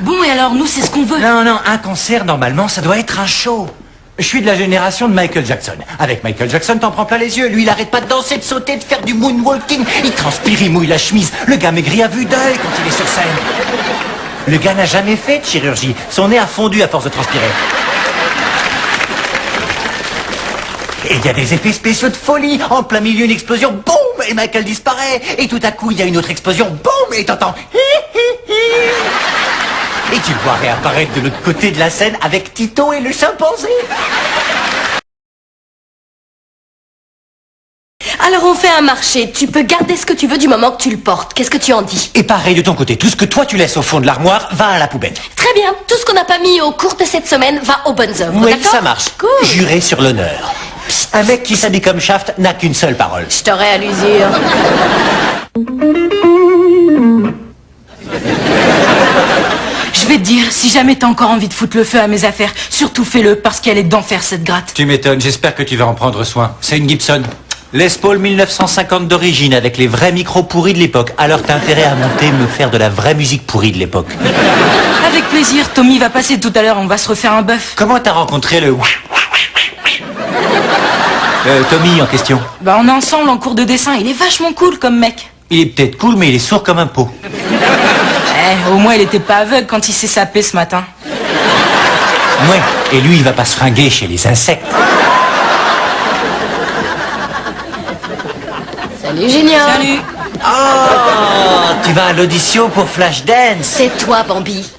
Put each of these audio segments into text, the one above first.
Bon, et alors, nous, c'est ce qu'on veut. Non, non, un concert, normalement, ça doit être un show. Je suis de la génération de Michael Jackson. Avec Michael Jackson, t'en prends plein les yeux. Lui, il arrête pas de danser, de sauter, de faire du moonwalking. Il transpire, il mouille la chemise. Le gars maigrit à vue d'œil quand il est sur scène. Le gars n'a jamais fait de chirurgie. Son nez a fondu à force de transpirer. Et il y a des effets spéciaux de folie. En plein milieu, une explosion, boum, et Michael disparaît. Et tout à coup, il y a une autre explosion, boum, et t'entends hi, hi, hi. Et tu le vois réapparaître de l'autre côté de la scène avec Tito et le chimpanzé. Alors on fait un marché. Tu peux garder ce que tu veux du moment que tu le portes. Qu'est-ce que tu en dis? Et pareil de ton côté, tout ce que toi tu laisses au fond de l'armoire va à la poubelle. Très bien. Tout ce qu'on n'a pas mis au cours de cette semaine va aux bonnes œuvres. Oui, d'accord? ça marche. Cool. Juré sur l'honneur. Un mec qui s'habille comme Shaft n'a qu'une seule parole. Je t'aurais à l'usure. Je vais te dire, si jamais t'as encore envie de foutre le feu à mes affaires, surtout fais-le, parce qu'elle est d'enfer, cette gratte. Tu m'étonnes, j'espère que tu vas en prendre soin. C'est une Gibson. Les Paul 1950 d'origine, avec les vrais micros pourris de l'époque. Alors t'as intérêt à monter, me faire de la vraie musique pourrie de l'époque. Avec plaisir, Tommy va passer tout à l'heure, on va se refaire un bœuf. Comment t'as rencontré le... Tommy en question? Bah on est ensemble en cours de dessin, il est vachement cool comme mec. Il est peut-être cool, mais il est sourd comme un pot. Au moins il était pas aveugle quand il s'est sapé ce matin. Ouais, et lui il va pas se fringuer chez les insectes. Salut Junior. Salut. Oh, tu vas à l'audition pour Flashdance? C'est toi, Bambi.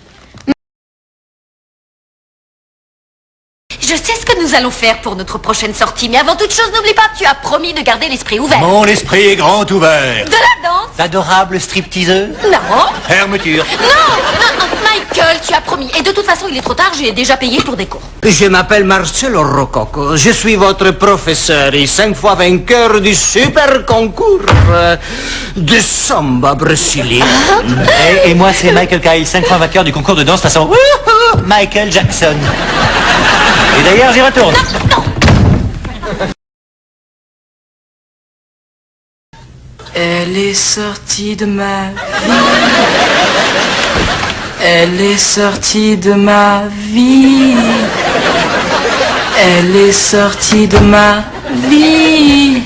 Je sais ce que nous allons faire pour notre prochaine sortie, mais avant toute chose, n'oublie pas, tu as promis de garder l'esprit ouvert. Mon esprit est grand ouvert. De la danse? D'adorable stripteaseuse? Non. Fermeture. Non, Michael, tu as promis. Et de toute façon, il est trop tard, j'ai déjà payé pour des cours. Je m'appelle Marcello Rococo. Je suis votre professeur et 5 fois vainqueur du super concours de samba brésilien. Et moi c'est Michael Kyle, 5 fois vainqueur du concours de danse façon Michael Jackson. Et d'ailleurs j'y retourne. Non. Elle est sortie de ma vie. Elle est sortie de ma vie. Elle est sortie de ma vie.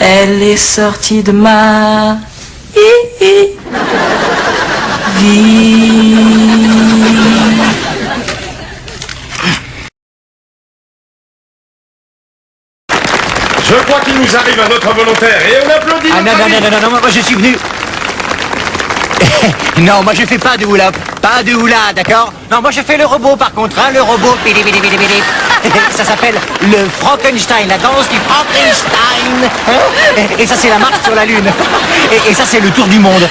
Elle est sortie de ma vie. Je crois qu'il nous arrive un autre volontaire et on applaudit. Ah non, notre non, ami. non, moi je suis venu. Non, moi je fais pas de hula, pas de hula, d'accord? Non, moi je fais le robot par contre, hein, le robot. Bidi, bidi, bidi, bidi. Ça s'appelle le Frankenstein, la danse du Frankenstein. Hein? Et ça c'est la marche sur la lune. Et ça c'est le tour du monde.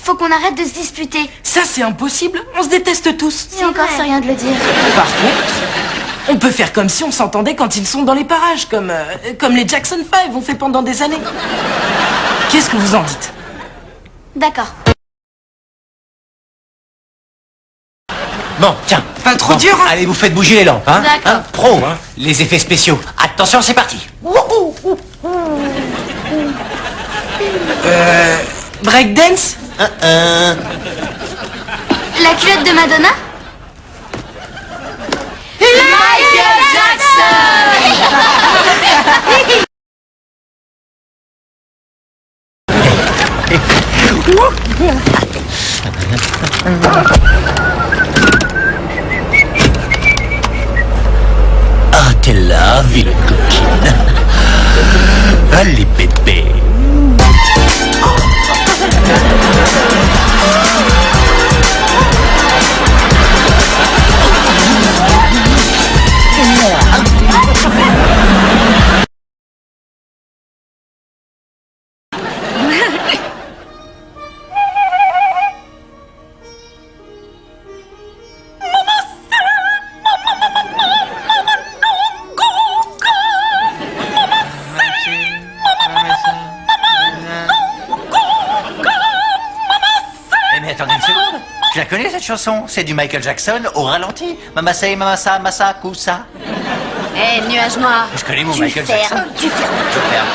Faut qu'on arrête de se disputer. Ça c'est impossible, on se déteste tous. Et encore, c'est rien de le dire. Par contre, on peut faire comme si on s'entendait quand ils sont dans les parages, comme les Jackson 5 ont fait pendant des années. Qu'est-ce que vous en dites? D'accord. Bon, tiens. Pas trop dur, hein? Allez, vous faites bouger les lampes, hein? D'accord. Hein, pro, hein? Les effets spéciaux. Attention, c'est parti. Breakdance? La culotte de Madonna? Michael Jackson. Ah, t'es là, vilaine coquine. Allez, bébé. Mais attendez une seconde. Je la connais cette chanson. C'est du Michael Jackson au ralenti. Mamasa, mamasa, masa, kusa. Hé, nuage noir. Je connais mon tu Michael fermes, Jackson. Tu fermes. Je ferme.